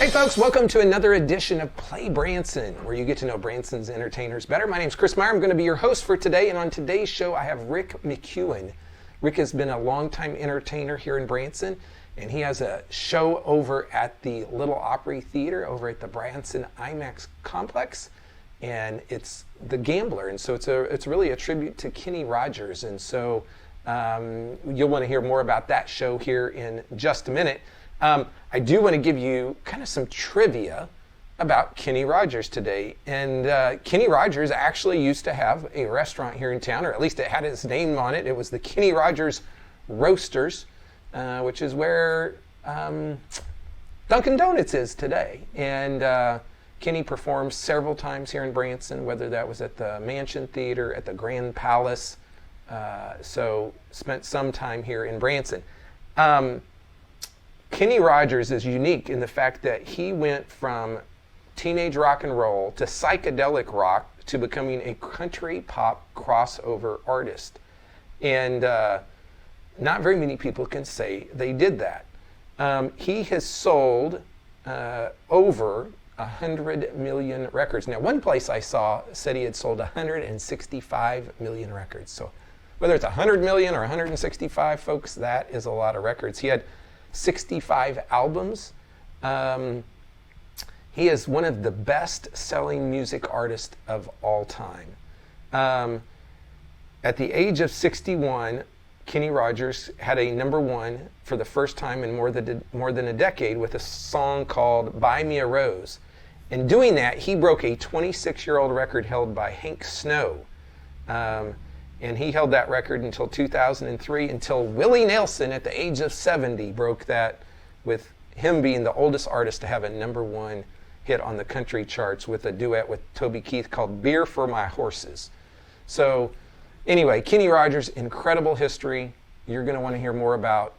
Hey folks, welcome to another edition of PlayBranson, where you get to know Branson's entertainers better. My name's Chris Myer. I'm going to be your host for today, and on today's show I have Rick McEwen. Rick has been a longtime entertainer here in Branson, and he has a show over at the Little Opry Theater over at the Branson IMAX complex, and it's The Gambler, and so it's really a tribute to Kenny Rogers, and so you'll want to hear more about that show here in just a minute. I do want to give you kind of some trivia about Kenny Rogers today. And Kenny Rogers actually used to have a restaurant here in town, or at least it had his name on it. It was the Kenny Rogers Roasters, which is where Dunkin' Donuts is today. And Kenny performed several times here in Branson, whether that was at the Mansion Theater, at the Grand Palace. So spent some time here in Branson. Kenny Rogers is unique in the fact that he went from teenage rock and roll to psychedelic rock to becoming a country pop crossover artist. And not very many people can say they did that. He has sold over 100 million records. Now, one place I saw said he had sold 165 million records. So whether it's 100 million or 165, folks, that is a lot of records. He had 65 albums. He is one of the best-selling music artists of all time. At the age of 61, Kenny Rogers had a #1 for the first time in more than a decade with a song called Buy Me a Rose. In doing that, he broke a 26-year-old record held by Hank Snow. And he held that record until 2003, until Willie Nelson at the age of 70 broke that, with him being the oldest artist to have a #1 hit on the country charts with a duet with Toby Keith called Beer for My Horses. So anyway, Kenny Rogers, incredible history. You're going to want to hear more about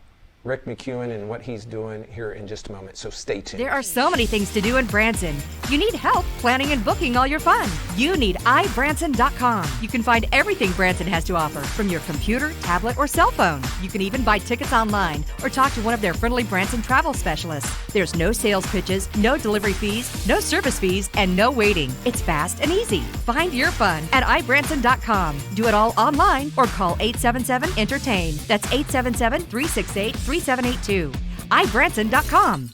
Rick McEwen and what he's doing here in just a moment, so stay tuned. There are so many things to do in Branson. You need help planning and booking all your fun. You need iBranson.com. You can find everything Branson has to offer from your computer, tablet, or cell phone. You can even buy tickets online or talk to one of their friendly Branson travel specialists. There's no sales pitches, no delivery fees, no service fees, and no waiting. It's fast and easy. Find your fun at iBranson.com. Do it all online or call 877-ENTERTAIN. That's 877-368-3782. iBranson.com.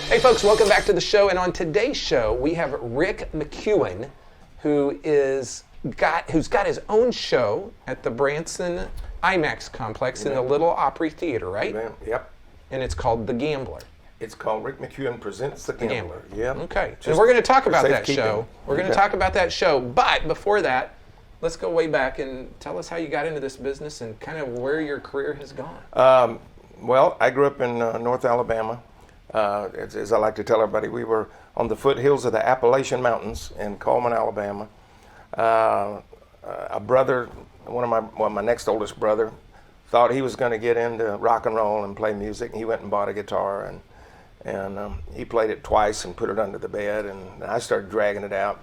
Hey folks, welcome back to the show. And on today's show, we have Rick McEwen, who's got his own show at the Branson IMAX complex in the Little Opry Theater, right? Yep. And it's called The Gambler. It's called Rick McEwen Presents The Gambler. Yeah. Okay. And we're going to talk about that show. We're going to talk about that show. But before that, let's go way back and tell us how you got into this business and kind of where your career has gone. Well, I grew up in North Alabama. As I like to tell everybody, we were on the foothills of the Appalachian Mountains in Coleman, Alabama. A brother, my next oldest brother, thought he was going to get into rock and roll and play music. He went and bought a guitar, and he played it twice and put it under the bed, and I started dragging it out.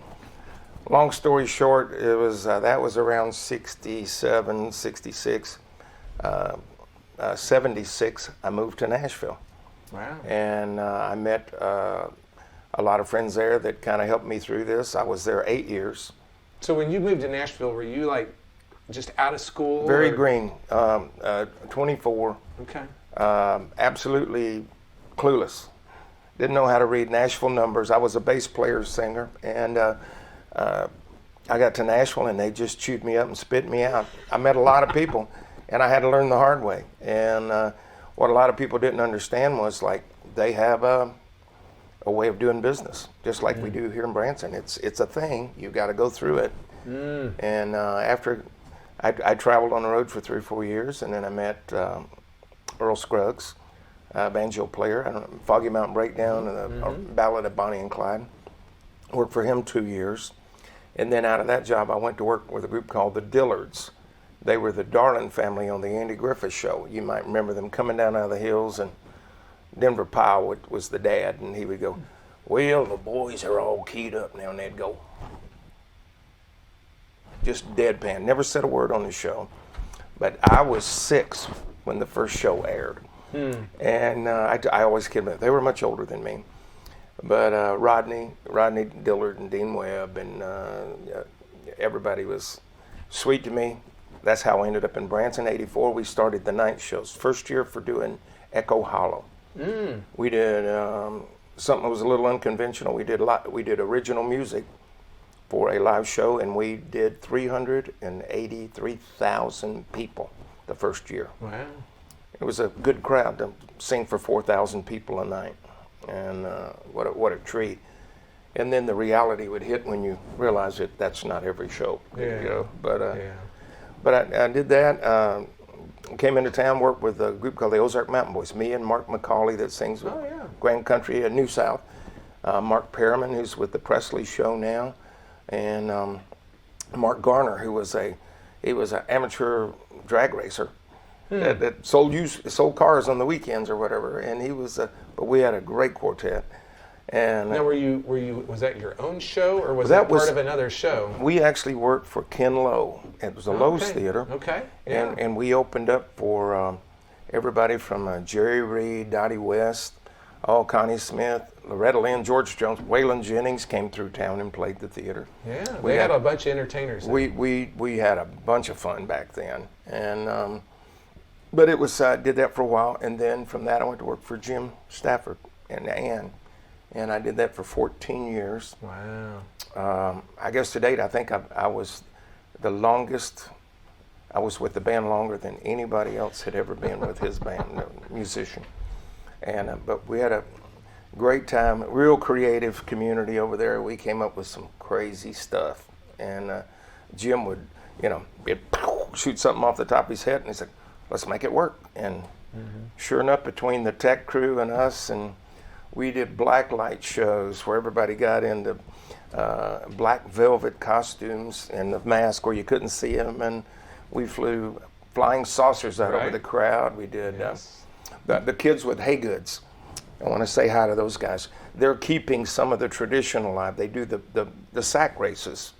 Long story short, it was that was around 67, 66. 76, I moved to Nashville. Wow. And I met a lot of friends there that kind of helped me through this. I was there 8 years. So when you moved to Nashville, were you like just out of school? Very green, 24. Okay. Absolutely clueless. Didn't know how to read Nashville numbers. I was a bass player, singer, and I got to Nashville and they just chewed me up and spit me out. I met a lot of people, and I had to learn the hard way. And what a lot of people didn't understand was, like, they have a way of doing business, just like we do here in Branson. It's a thing. You got to go through it. And after I traveled on the road for 3 or 4 years, and then I met Earl Scruggs, banjo player, Foggy Mountain Breakdown, and the Ballad of Bonnie and Clyde. Worked for him 2 years. And then out of that job, I went to work with a group called the Dillards. They were the Darling family on the Andy Griffith Show. You might remember them coming down out of the hills, and Denver Powell was the dad, and he would go, "Well, the boys are all keyed up now," and they'd go, just deadpan, never said a word on the show. but I was 6 when the first show aired. And I always kid them. They were much older than me. But Rodney Dillard and Dean Webb and everybody was sweet to me. That's how I ended up in Branson. '84, we started the night shows. First year for doing Echo Hollow. We did something that was a little unconventional. We did original music for a live show, and we did 383,000 people the first year. Wow. It was a good crowd to sing for 4,000 people a night, and what a treat. And then the reality would hit when you realize that that's not every show. Yeah. You know? But I did that. Came into town, worked with a group called the Ozark Mountain Boys. Me and Mark McCauley that sings with Grand Country New South. Mark Perriman, who's with the Presley Show now, and Mark Garner, who was an amateur drag racer. That sold cars on the weekends or whatever, and he was. But we had a great quartet. And now, was that your own show, or was that part of another show? We actually worked for Ken Lowe. It was a Lowe's Theater. Okay. Yeah. And we opened up for everybody from Jerry Reed, Dottie West, Connie Smith, Loretta Lynn, George Jones, Waylon Jennings came through town and played the theater. Yeah, we had a bunch of entertainers. We had a bunch of fun back then, and. But it was, I did that for a while, and then from that I went to work for Jim Stafford and Ann, and I did that for 14 years. Wow. I guess to date, I think I was the longest, I was with the band longer than anybody else had ever been with his band, a musician. And but we had a great time, real creative community over there. We came up with some crazy stuff, and Jim would, shoot something off the top of his head, and he said, let's make it work. And sure enough, between the tech crew and us, and we did black light shows where everybody got into black velvet costumes and the mask where you couldn't see them, and we flew flying saucers out over the crowd. We did the kids with Hay Goods. I want to say hi to those guys. They're keeping some of the tradition alive. They do the sack races.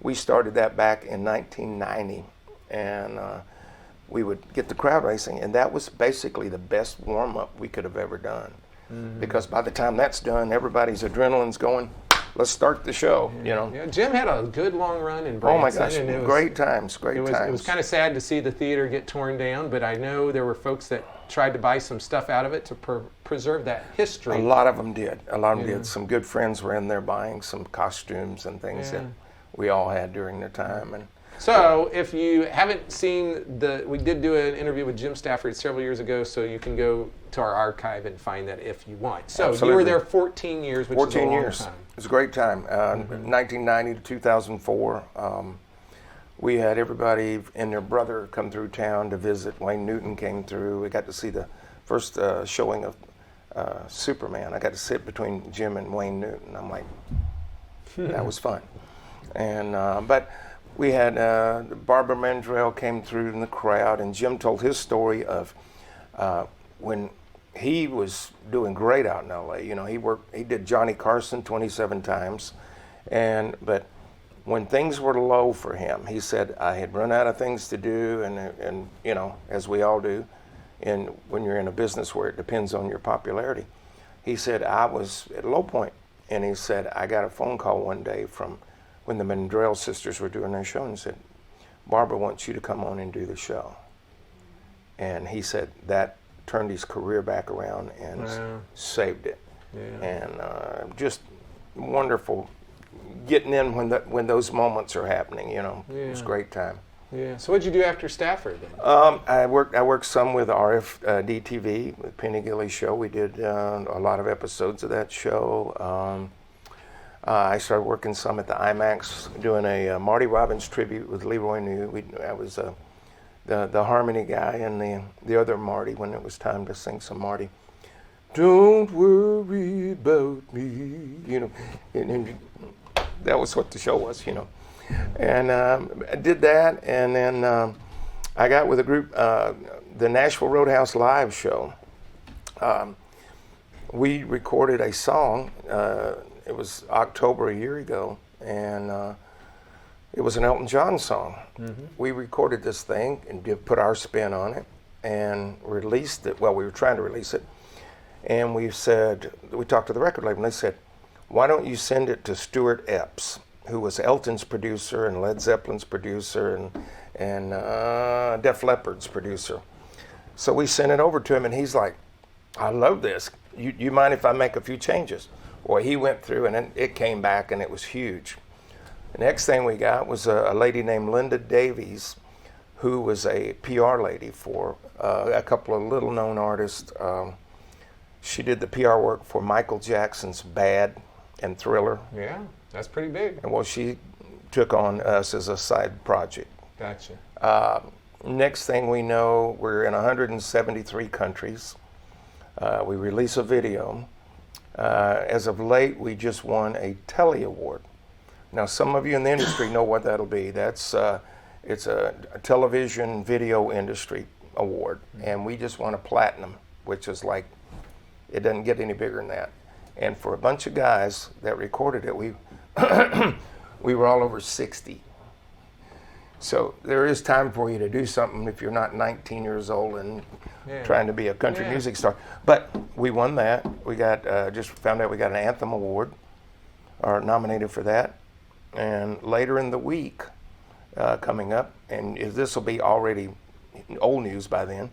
We started that back in 1990, and we would get the crowd racing, and that was basically the best warm-up we could have ever done. Because by the time that's done, everybody's adrenaline's going, let's start the show, Yeah, Jim had a good long run in Branson. Oh my gosh, great times. It was kind of sad to see the theater get torn down, but I know there were folks that tried to buy some stuff out of it to preserve that history. A lot of them did. Some good friends were in there buying some costumes and things that we all had during the time. And so if you haven't seen we did do an interview with Jim Stafford several years ago, so you can go to our archive and find that if you want. So Absolutely. You were there 14 years, which is a long time. It was a great time. 1990 to 2004, we had everybody and their brother come through town to visit. Wayne Newton came through. We got to see the first showing of Superman. I got to sit between Jim and Wayne Newton. I'm like, that was fun. And but we had Barbara Mandrell came through in the crowd, and Jim told his story of when he was doing great out in LA. He did Johnny Carson 27 times, but when things were low for him, he said, I had run out of things to do, and as we all do, and when you're in a business where it depends on your popularity, he said, I was at a low point, and he said, I got a phone call one day from when the Mandrell sisters were doing their show, and said, Barbara wants you to come on and do the show. And he said that turned his career back around and saved it. Yeah. And just wonderful getting in when those moments are happening. It was a great time. Yeah. So what'd you do after Stafford then? I worked some with DTV, with Penny Gilley's show. We did a lot of episodes of that show. I started working some at the IMAX, doing a Marty Robbins tribute with Leroy New. I was the harmony guy and the other Marty when it was time to sing some Marty. Don't worry about me, and that was what the show was, And I did that, and then I got with a group, the Nashville Roadhouse Live show. We recorded a song. It was October a year ago, and it was an Elton John song. We recorded this thing and put our spin on it and released it. Well, we were trying to release it. And we talked to the record label, and they said, why don't you send it to Stuart Epps, who was Elton's producer and Led Zeppelin's producer and Def Leppard's producer. So we sent it over to him, and he's like, I love this. You mind if I make a few changes? Well, he went through, and then it came back, and it was huge. The next thing we got was a lady named Linda Davies, who was a PR lady for a couple of little-known artists. She did the PR work for Michael Jackson's Bad and Thriller. Yeah, that's pretty big. And well, she took on us as a side project. Gotcha. Next thing we know, we're in 173 countries. We release a video. As of late, we just won a Telly Award. Now, some of you in the industry know what that'll be. It's a television video industry award, and we just won a platinum, which is like, it doesn't get any bigger than that. And for a bunch of guys that recorded it, we were all over 60. So there is time for you to do something if you're not 19 years old and trying to be a country music star. But we won that. We got just found out we got an Anthem Award, or nominated for that. And later in the week, coming up, and this will be already old news by then,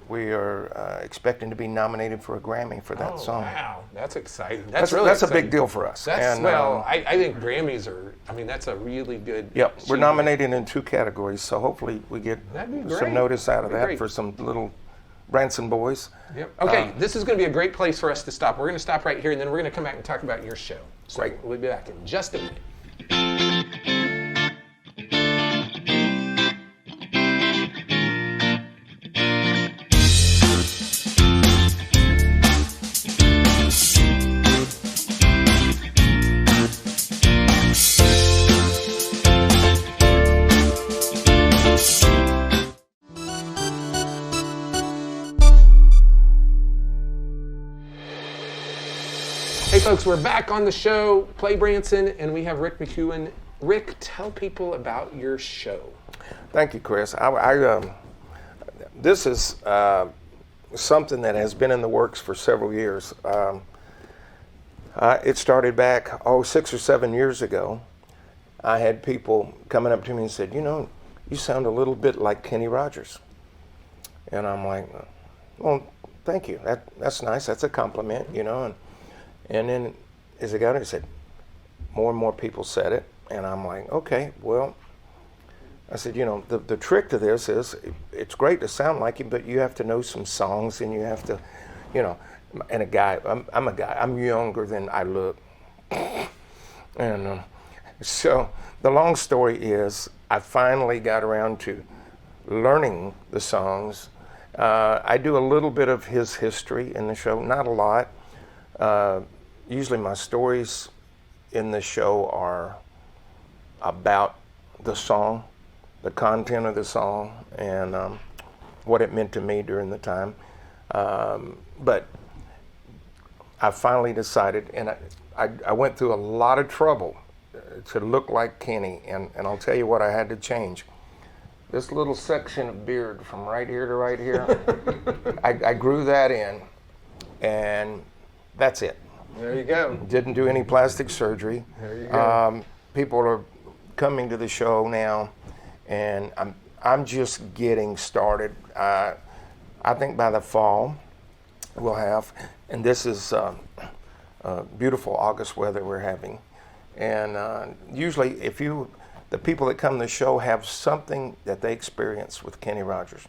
we are expecting to be nominated for a Grammy for that song. Wow, that's exciting. That's really that's exciting. a big deal for us. That's, I think Grammys are, that's a really good. Yep, we're nominated in 2 categories, so hopefully we get some notice out of that for some little Branson boys. Yep. Okay, this is going to be a great place for us to stop. We're going to stop right here, and then we're going to come back and talk about your show. So Great. We'll be back in just a minute. Hey folks, we're back on the show, PlayBranson, and we have Rick McEwen. Rick, tell people about your show. Thank you, Chris. This is something that has been in the works for several years. It started back 6 or 7 years ago. I had people coming up to me and said, you sound a little bit like Kenny Rogers. And I'm like, well, thank you. That's nice. That's a compliment, And then as I got it, he said, more and more people said it. And I'm like, okay, well, I said, the trick to this is it's great to sound like him, but you have to know some songs, and you have to, and a guy, I'm a guy, I'm younger than I look. And so the long story is I finally got around to learning the songs. I do a little bit of his history in the show, not a lot. Usually my stories in the show are about the song, the content of the song, and what it meant to me during the time. But I finally decided, and I went through a lot of trouble to look like Kenny, and I'll tell you what I had to change. This little section of beard from right here to right here, I grew that in, and that's it. There you go. Didn't do any plastic surgery. There you go. People are coming to the show now, and I'm just getting started. I think by the fall we'll have, and this is beautiful August weather we're having, and usually the people that come to the show have something that they experience with Kenny Rogers.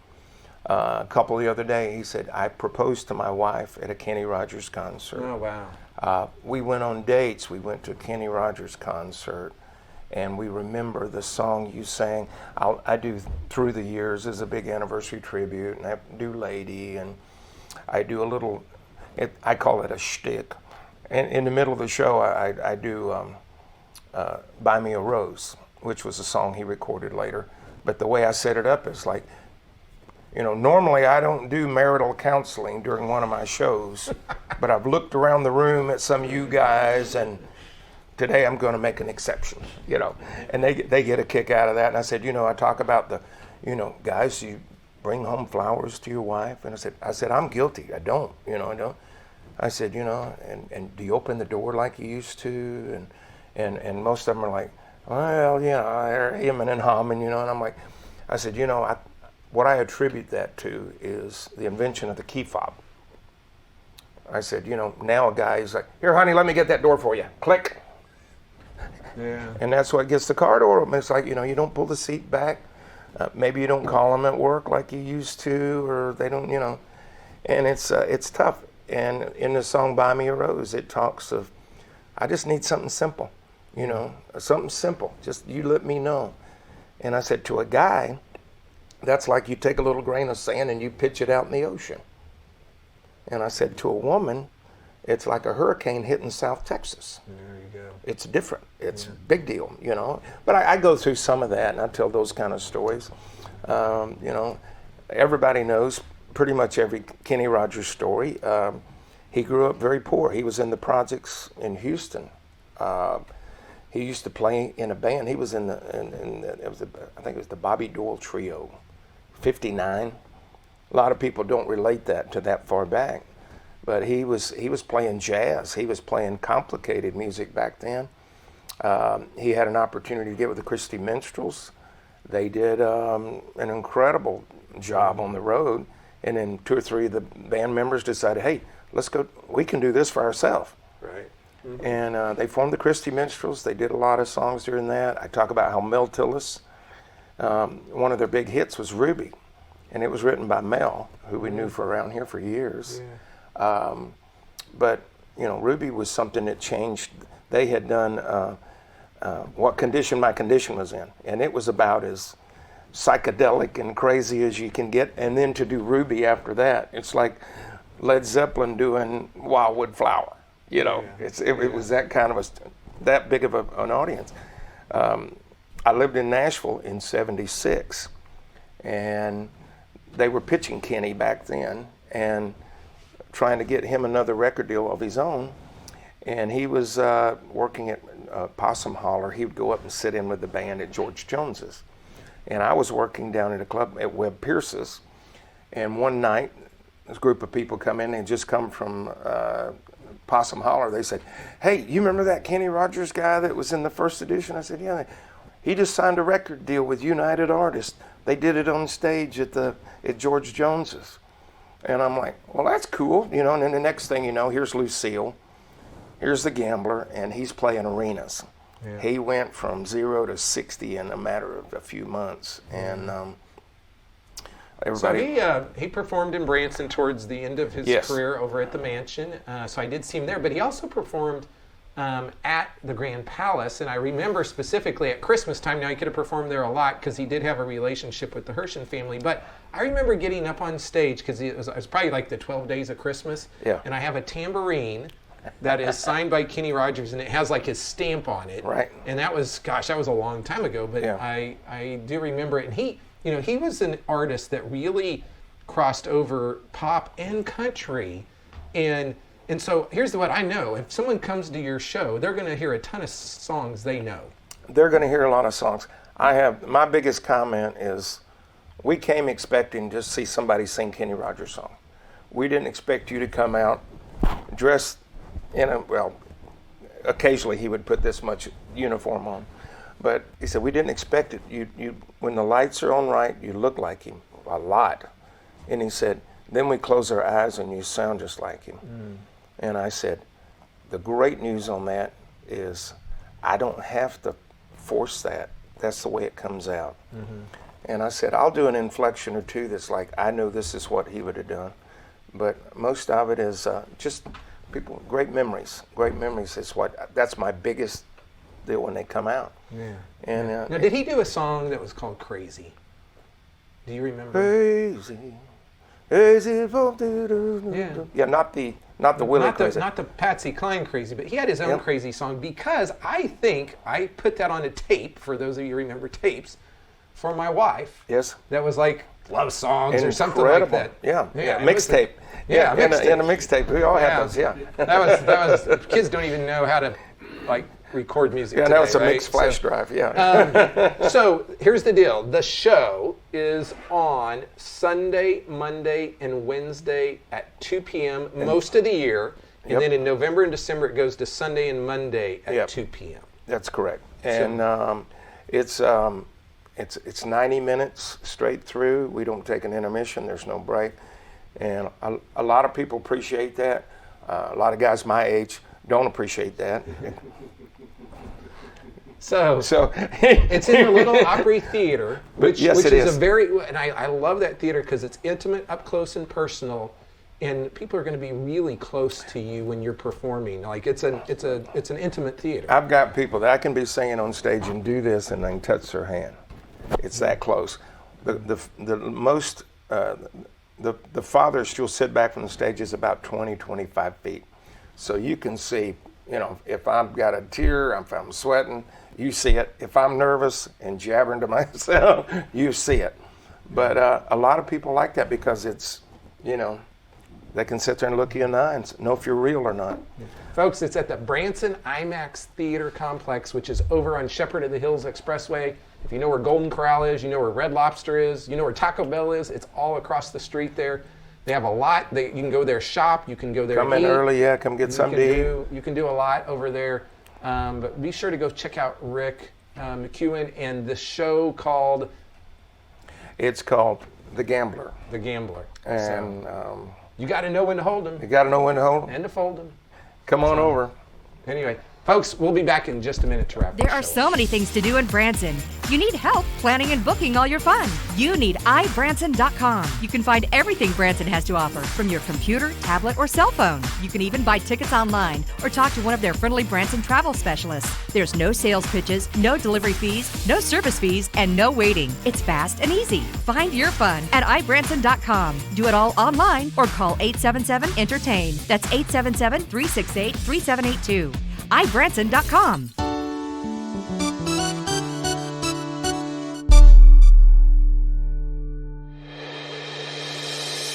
A couple the other day, he said, I proposed to my wife at a Kenny Rogers concert. Oh, wow. We went on dates. We went to a Kenny Rogers concert, and we remember the song you sang. I do Through the Years as a big anniversary tribute, and I do Lady, and I do a little, I call it a shtick. And in the middle of the show, I do Buy Me a Rose, which was a song he recorded later. But the way I set it up is like, normally I don't do marital counseling during one of my shows, but I've looked around the room at some of you guys and today I'm going to make an exception, you know. And they get a kick out of that. And I said, you know, I talk about the, you know, guys, you bring home flowers to your wife. And I said, I'm guilty. I don't, you know, I don't. I said, you know, and do you open the door like you used to? And most of them are like, well, yeah, they're hemming and hawing, you know. And I'm like, I said, you know, what I attribute that to is the invention of the key fob. I said, you know, now a guy is like, here, honey, let me get that door for you. Click. Yeah. And that's what gets the car door open. It's like, you know, you don't pull the seat back. Maybe you don't call them at work like you used to, or they don't, you know. And it's tough. And in the song Buy Me a Rose, it talks of, I just need something simple, you know, something simple. Just you let me know. And I said, to a guy, that's like you take a little grain of sand and you pitch it out in the ocean. And I said, to a woman, it's like a hurricane hitting South Texas. There you go. It's different. It's a big deal, you know. But I go through some of that, and I tell those kind of stories. You know, everybody knows pretty much every Kenny Rogers story. He grew up very poor. He was in the projects in Houston. He used to play in a band. He was I think it was the Bobby Doyle Trio, 59. A lot of people don't relate that to that far back, but he was playing jazz. He was playing complicated music back then. He had an opportunity to get with the Christie Minstrels. They did an incredible job on the road, and then 2 or 3 of the band members decided, hey, let's go. We can do this for ourselves. Right. Mm-hmm. And they formed the Christie Minstrels. They did a lot of songs during that. I talk about how Mel Tillis, one of their big hits was Ruby. And it was written by Mel, who we knew for around here for years. Yeah. But, you know, Ruby was something that changed. They had done What Condition My Condition Was In. And it was about as psychedelic and crazy as you can get. And then to do Ruby after that, it's like Led Zeppelin doing Wildwood Flower. You know, yeah. It was that kind of that big of an audience. I lived in Nashville in '76. And they were pitching Kenny back then and trying to get him another record deal of his own. And he was working at Possum Holler. He would go up and sit in with the band at George Jones's. And I was working down at a club at Webb Pierce's. And one night, this group of people come in and just come from Possum Holler. They said, hey, you remember that Kenny Rogers guy that was in the first edition? I said, yeah. He just signed a record deal with United Artists. They did it on stage at George Jones's. And I'm like, well, that's cool, you know. And then the next thing you know, here's Lucille, here's the Gambler, and he's playing arenas. Yeah. He went from 0 to 60 in a matter of a few months. And everybody. So he performed in Branson towards the end of his career over at the Mansion. So I did see him there, but he also performed at the Grand Palace, and I remember specifically at Christmas time. Now, he could have performed there a lot because he did have a relationship with the Herschen family, but I remember getting up on stage because it was probably like the 12 Days of Christmas, and I have a tambourine that is signed by Kenny Rogers, and it has like his stamp on it. Right. And that was a long time ago, but I do remember it. And he was an artist that really crossed over pop and country, and so here's what I know. If someone comes to your show, they're going to hear a ton of songs they know. They're going to hear a lot of songs. My biggest comment is we came expecting to see somebody sing Kenny Rogers' song. We didn't expect you to come out dressed occasionally he would put this much uniform on. But he said, we didn't expect it. You when the lights are on right, you look like him a lot. And he said, then we close our eyes and you sound just like him. Mm. And I said, the great news on that is I don't have to force that. That's the way it comes out. Mm-hmm. And I said, I'll do an inflection or two that's like, I know this is what he would have done. But most of it is just people, great memories. Great memories is that's my biggest deal when they come out. Yeah. And now, did he do a song that was called Crazy? Do you remember? Crazy. Yeah, not the Willie Crazy. Not the Patsy Cline Crazy, but he had his own crazy song because I think I put that on a tape, for those of you who remember tapes, for my wife. Yes. That was like love songs or something like that. Yeah. Mixtape. In a mixtape. We all had those, yeah. That was kids don't even know how to record music Yeah, today, now it's a right? mixed flash drive, yeah. So here's the deal. The show is on Sunday, Monday, and Wednesday at 2 p.m. most of the year. And Yep. then in November and December, it goes to Sunday and Monday at Yep. 2 p.m. That's correct. And it's 90 minutes straight through. We don't take an intermission. There's no break. And a lot of people appreciate that. A lot of guys my age don't appreciate that. So So it's in the Little Opry Theater, which Yes, it is is. a very, and I love that theater because it's intimate, up close and personal, and people are going to be really close to you when you're performing. Like it's an intimate theater. I've got people that I can be singing on stage and do this and I can touch their hand. It's that close. The farthest you'll sit back from the stage is about 20, 25 feet. So you can see, if I've got a tear, if I'm sweating, you see it. If I'm nervous and jabbering to myself, you see it. But a lot of people like that because it's, they can sit there and look you in the eye and know if you're real or not. Folks, it's at the Branson IMAX Theater Complex, which is over on Shepherd of the Hills Expressway. If you know where Golden Corral is, you know where Red Lobster is, you know where Taco Bell is, it's all across the street there. They have a lot. You can go there shop, you can go there Come in eat. early, come get something to eat. You can do a lot over there. But be sure to go check out Rick McEwen and the show called It's called The Gambler. The Gambler. And You got to know when to hold them you got to know when to hold 'em. and to fold them. Come on over. Anyway, folks, we'll be back in just a minute to wrap There the are show. so many things to do in Branson. You need help planning and booking all your fun. You need iBranson.com. You can find everything Branson has to offer from your computer, tablet, or cell phone. You can even buy tickets online or talk to one of their friendly Branson travel specialists. There's no sales pitches, no delivery fees, no service fees, and no waiting. It's fast and easy. Find your fun at iBranson.com. Do it all online or call 877-ENTERTAIN. That's 877-368-3782. iBranson.com.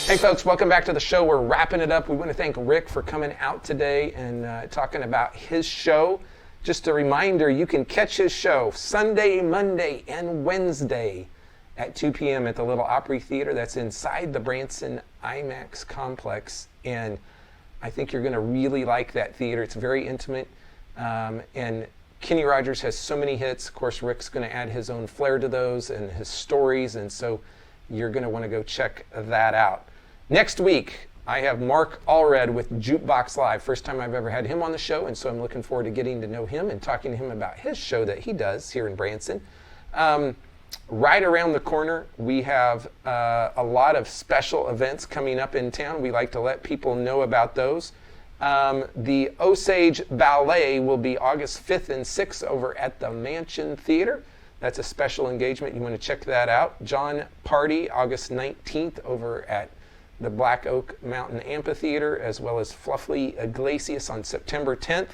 Hey folks, welcome back to the show. We're wrapping it up. We want to thank Rick for coming out today and talking about his show. Just a reminder, you can catch his show Sunday, Monday, and Wednesday at 2 p.m. at the Little Opry Theater. That's inside the Branson IMAX complex. And I think you're going to really like that theater. It's very intimate. And Kenny Rogers has so many hits. Of course, Rick's going to add his own flair to those and his stories. And so you're going to want to go check that out. Next week, I have Mark Allred with Jukebox Live. First time I've ever had him on the show, and so I'm looking forward to getting to know him and talking to him about his show that he does here in Branson. Right around the corner, we have a lot of special events coming up in town. We like to let people know about those. The Osage Ballet will be August 5th and 6th over at the Mansion Theater. That's a special engagement. You want to check that out. John Party, August 19th over at the Black Oak Mountain Amphitheater, as well as Fluffy Iglesias on September 10th.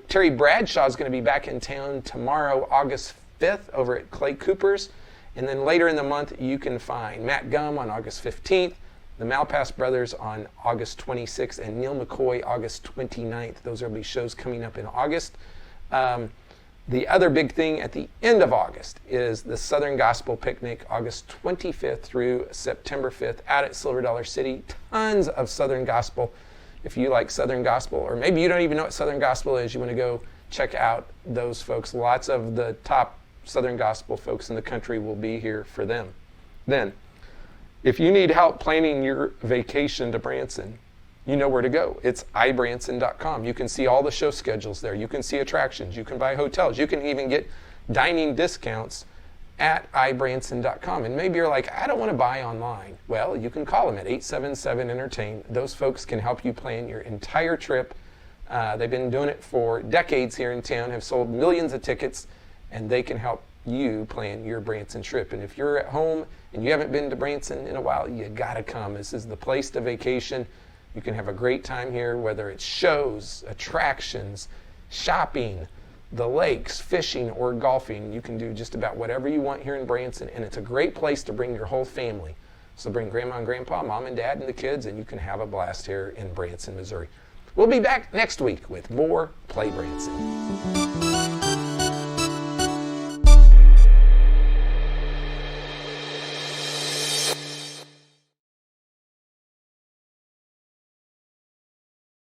Terry Bradshaw is going to be back in town tomorrow, August 5th, over at Clay Cooper's. And then later in the month, you can find Matt Gumm on August 15th, the Malpass Brothers on August 26th, and Neil McCoy August 29th. Those will be shows coming up in August. The other big thing at the end of August is the Southern Gospel Picnic, August 25th through September 5th out at Silver Dollar City. Tons of Southern Gospel. If you like Southern Gospel, or maybe you don't even know what Southern Gospel is, you want to go check out those folks. Lots of the top Southern Gospel folks in the country will be here for them. Then, if you need help planning your vacation to Branson, you know where to go. It's iBranson.com. You can see all the show schedules there. You can see attractions. You can buy hotels. You can even get dining discounts at iBranson.com. And maybe you're like, I don't want to buy online. Well, you can call them at 877-ENTERTAIN. Those folks can help you plan your entire trip. They've been doing it for decades here in town, have sold millions of tickets, and they can help you plan your Branson trip. And if you're at home and you haven't been to Branson in a while, you gotta come. This is the place to vacation. You can have a great time here, whether it's shows, attractions, shopping, the lakes, fishing, or golfing. You can do just about whatever you want here in Branson, and it's a great place to bring your whole family. So bring grandma and grandpa, mom and dad, and the kids, and you can have a blast here in Branson, Missouri. We'll be back next week with more Play Branson.